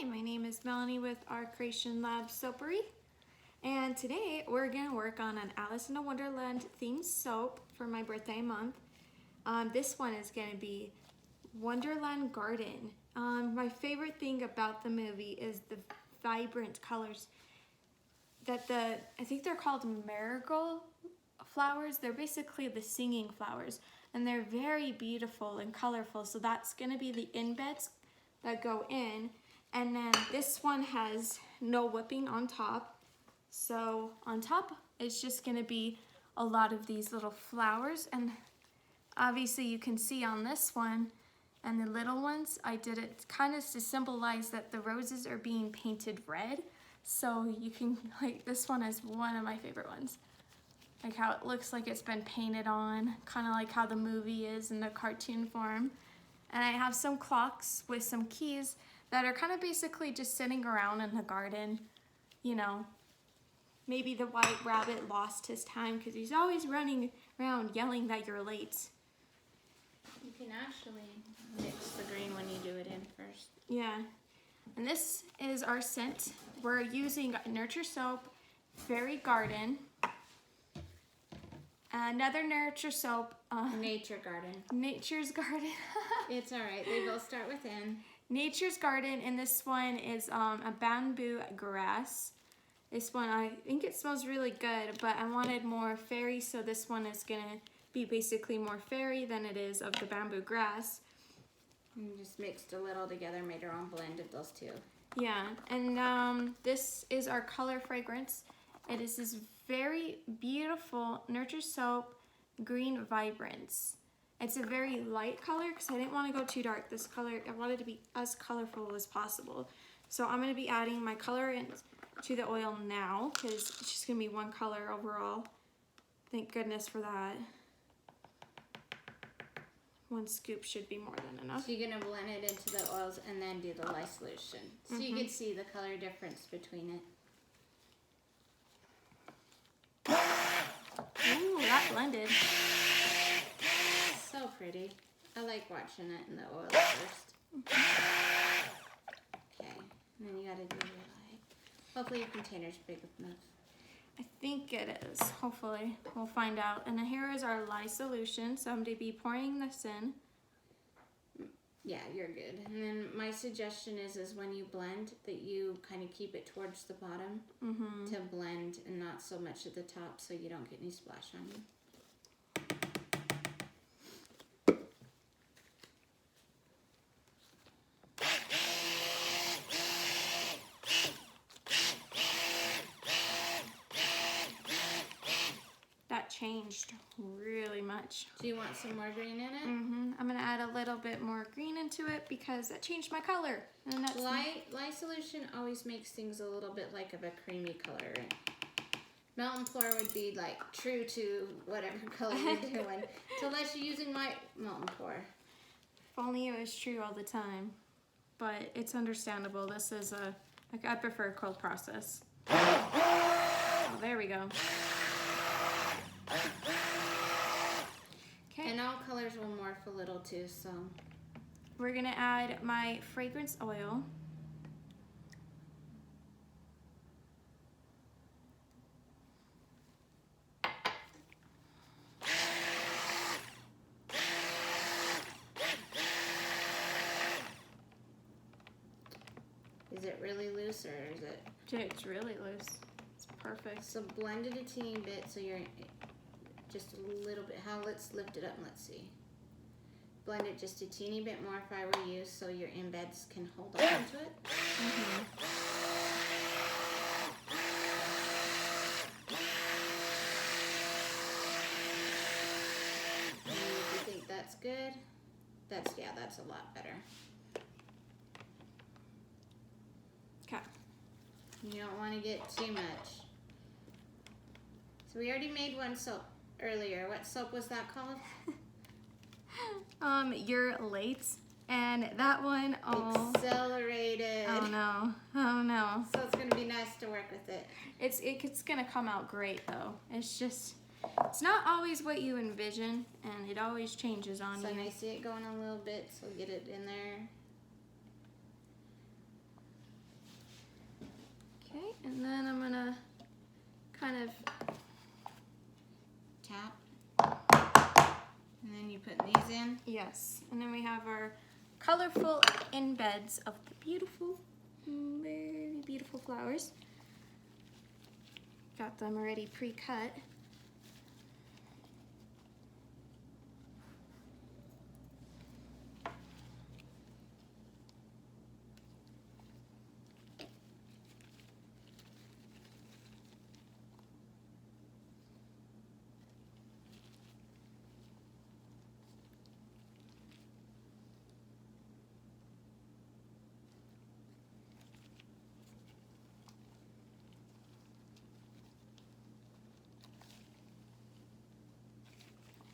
Hi, my name is Melanie with our Creation Lab Soapery, and today we're going to work on an Alice in a Wonderland themed soap for my birthday month. This one is going to be Wonderland Garden. My favorite thing about the movie is the vibrant colors that I think they're called marigold flowers. They're basically the singing flowers, and they're very beautiful and colorful. So that's going to be the embeds that go in. And then this one has no whipping on top. So on top, it's just gonna be a lot of these little flowers. And obviously you can see on this one and the little ones, I did it kind of to symbolize that the roses are being painted red. So you can, like, this one is one of my favorite ones. Like how it looks like it's been painted on, kind of like how the movie is in the cartoon form. And I have some clocks with some keys that are kind of basically just sitting around in the garden. You know, maybe the white rabbit lost his time because he's always running around yelling that you're late. You can actually mix the green when you do it in first. Yeah, and this is our scent. We're using Nurture Soap, Fairy Garden, another Nurture Soap. Nature Garden. Nature's Garden. It's all right. They both start with N. Nature's Garden, and this one is a bamboo grass. This one, I think it smells really good, but I wanted more fairy, so this one is gonna be basically more fairy than it is of the bamboo grass. And just mixed a little together, made our own blend of those two. Yeah, and this is our color fragrance. It is this very beautiful Nurture Soap Green Vibrance. It's a very light color because I didn't want to go too dark. This color, I wanted to be as colorful as possible. So I'm going to be adding my color to the oil now because it's just going to be one color overall. Thank goodness for that. One scoop should be more than enough. So you're going to blend it into the oils and then do the lye solution. So you can see the color difference between it. Ooh, that blended. So pretty. I like watching it in the oil first. Okay, and then you gotta do your lye. Hopefully your container's big enough. I think it is, hopefully. We'll find out. And here is our lye solution. So I'm going to be pouring this in. Yeah, you're good. And then my suggestion is when you blend that you kind of keep it towards the bottom to blend and not so much at the top so you don't get any splash on you. That changed really much. Do you want some more green in it? I'm gonna add a little bit more green into it because that changed my color. And that's lye solution always makes things a little bit like of a creamy color. Melton Floor would be like true to whatever color you're doing, unless you're using white Melton Floor. If only it was true all the time, but it's understandable. This is I prefer a cold process. Oh, there we go. Okay. And all colors will morph a little too, so. We're gonna add my fragrance oil. Is it really loose or is it? It's really loose. It's perfect. So blend it a teeny bit so you're just a little bit. Let's lift it up and let's see. Blend it just a teeny bit more if I were you so your embeds can hold on to it. And if you think that's good, that's a lot better. Okay. You don't want to get too much. So we already made one soap earlier. What soap was that called? You're late. And that one, Accelerated. Oh no. Oh no. So it's gonna be nice to work with it. It's gonna come out great though. It's not always what you envision, and it always changes on you. So I see it going a little bit, so get it in there. Yes, and then we have our colorful embeds of the beautiful, very beautiful flowers. Got them already pre-cut.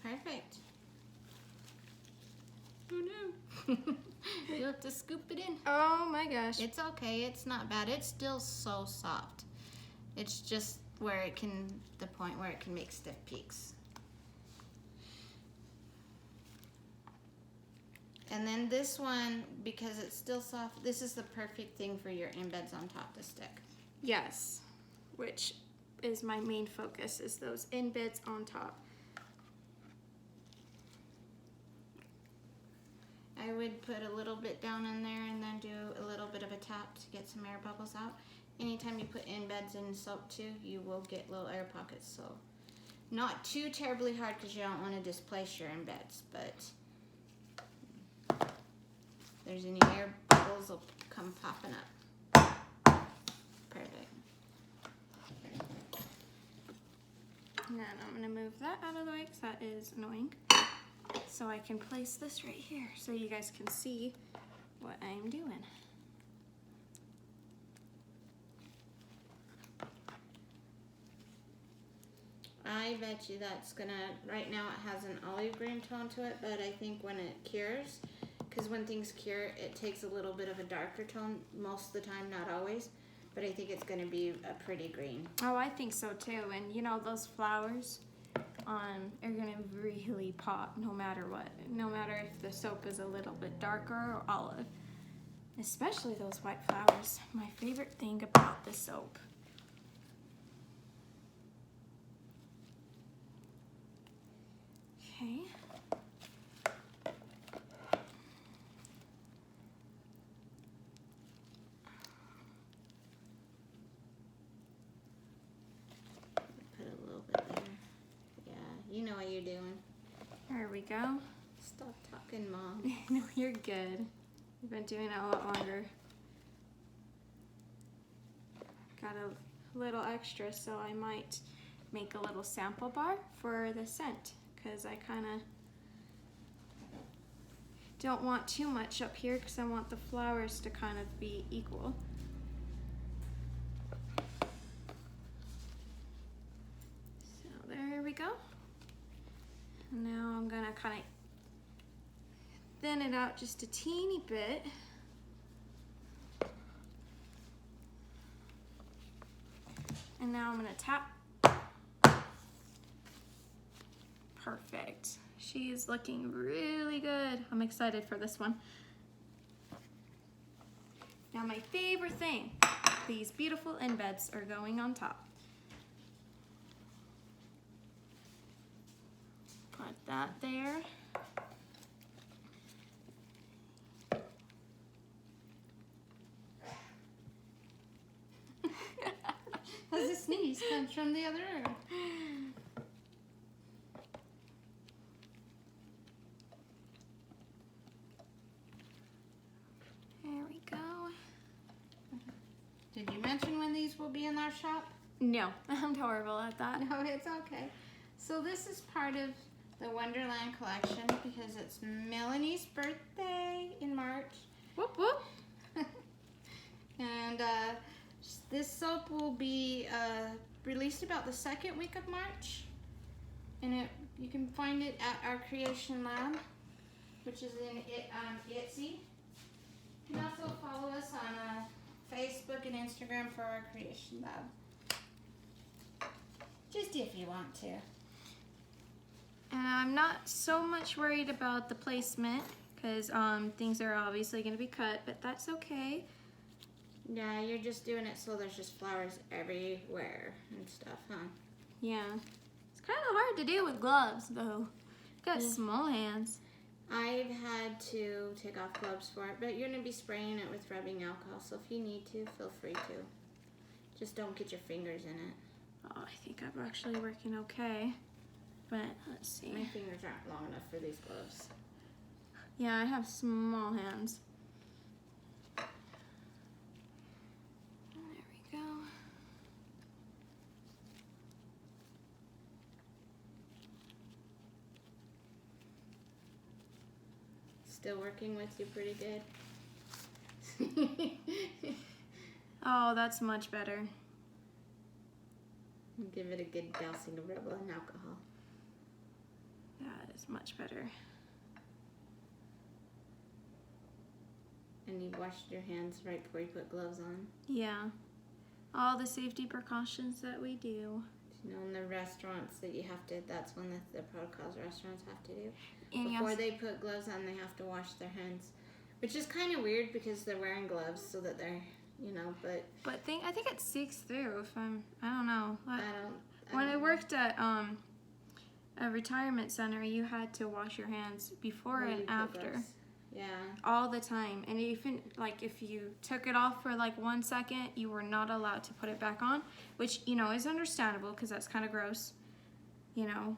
Perfect. Oh no. You'll have to scoop it in. Oh my gosh. It's okay. It's not bad. It's still so soft. It's just where it can, the point where it can make stiff peaks. And then this one, because it's still soft, this is the perfect thing for your embeds on top to stick. Yes, which is my main focus, is those embeds on top. I would put a little bit down in there and then do a little bit of a tap to get some air bubbles out. Anytime you put embeds in soap too, you will get little air pockets. So not too terribly hard because you don't want to displace your embeds, but if there's any air bubbles, will come popping up. Perfect. And then I'm gonna move that out of the way because that is annoying. So I can place this right here so you guys can see what I'm doing. I bet you that's gonna, right now it has an olive green tone to it, but I think when it cures, because when things cure, it takes a little bit of a darker tone most of the time, not always, but I think it's gonna be a pretty green. Oh, I think so too. And you know, those flowers are gonna really pop no matter what. No matter if the soap is a little bit darker or olive. Especially those white flowers. My favorite thing about the soap. Okay. Put a little bit there. Yeah, you know what you're doing. There we go. Stop talking, Mom. No, you're good. You've been doing it a lot longer. Got a little extra, so I might make a little sample bar for the scent, because I kind of don't want too much up here because I want the flowers to kind of be equal. So there we go. And now I'm gonna kind of thin it out just a teeny bit. And now I'm gonna tap. Perfect. She is looking really good. I'm excited for this one. Now my favorite thing, these beautiful embeds are going on top. Put that there. As a sneeze comes from the other room. There we go. Did you mention when these will be in our shop? No, I'm horrible at that. No, it's okay. So this is part of the Wonderland collection because it's Melanie's birthday in March. Whoop whoop. And this soap will be released about the second week of March. And you can find it at our Creation Lab, which is in Etsy. You can also follow us on Facebook and Instagram for our Creation Lab. Just if you want to. And I'm not so much worried about the placement because things are obviously going to be cut, but that's okay. Yeah, you're just doing it so there's just flowers everywhere and stuff, huh? Yeah. It's kind of hard to do with gloves, though. Got small hands. I've had to take off gloves for it, but you're going to be spraying it with rubbing alcohol, so if you need to, feel free to. Just don't get your fingers in it. Oh, I think I'm actually working okay. But let's see. My fingers aren't long enough for these gloves. Yeah, I have small hands. There we go. Still working with you pretty good. Oh, that's much better. Give it a good dousing of rubber and alcohol. That is much better. And you washed your hands right before you put gloves on. Yeah. All the safety precautions that we do. You know, in the restaurants that you have to, that's one that the protocols restaurants have to do. And Before they put gloves on, they have to wash their hands. Which is kind of weird because they're wearing gloves so that they're, you know, but... But I think it seeks through if I don't know. When I don't worked at a retirement center, you had to wash your hands before When and you put after. gloves. Yeah. All the time. And even, like, if you took it off for, like, 1 second, you were not allowed to put it back on. Which, you know, is understandable because that's kind of gross. You know?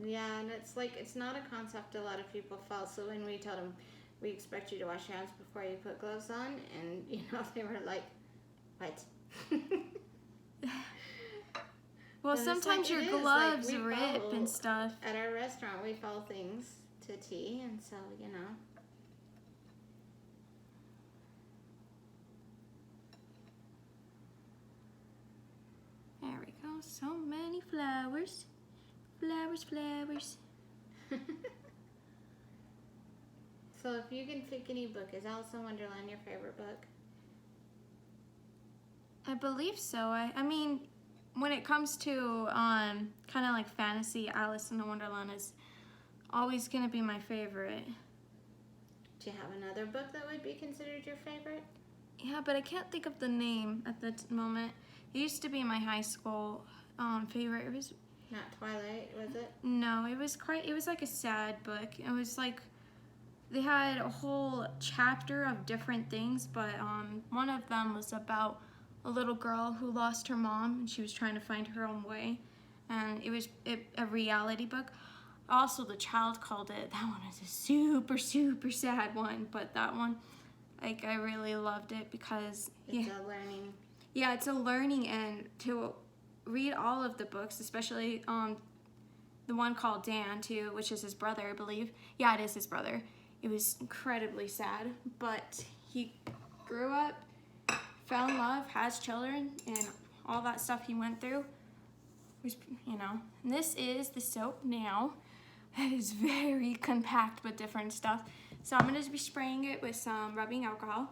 Yeah, and it's like, it's not a concept a lot of people follow. So when we told them, we expect you to wash your hands before you put gloves on, and, you know, they were like, what? Well, And sometimes it's like, your it is, gloves like, we rip follow- and stuff. At our restaurant, we follow things to T, and so, you know. There we go. So many flowers. Flowers, flowers. So if you can pick any book, is Alice in Wonderland your favorite book? I believe so. I mean, when it comes to kind of like fantasy, Alice in Wonderland is always going to be my favorite. Do you have another book that would be considered your favorite? Yeah, but I can't think of the name at the moment. It used to be my high school favorite. It was Not Twilight, was it? no, it was like a sad book. It was like they had a whole chapter of different things, but one of them was about a little girl who lost her mom and she was trying to find her own way, and it was a reality book. Also, the child called it. That one is a super, super sad one, but that one, like, I really loved it because It's a learning. yeah, it's a learning, and to read all of the books, especially the one called Dan too, which is his brother, I believe. Yeah, it is his brother. It was incredibly sad, but he grew up, fell in love, has children, and all that stuff he went through was, you know. And this is the soap now. It is very compact with different stuff. So I'm going to be spraying it with some rubbing alcohol.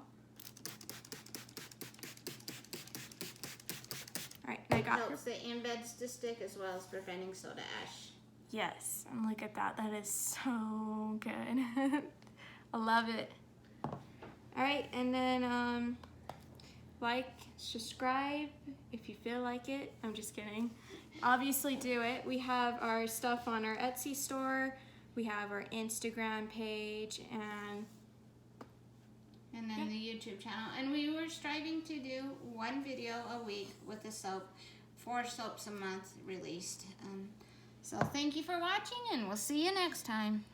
All right, I got Helps the embeds to stick as well as preventing soda ash. Yes, and look at that. That is so good. I love it. All right, and then like, subscribe if you feel like it. I'm just kidding. Obviously do it. We have our stuff on our Etsy store. We have our Instagram page, and then the YouTube channel. And we were striving to do one video a week with the soap, 4 soaps a month released. So thank you for watching, and we'll see you next time.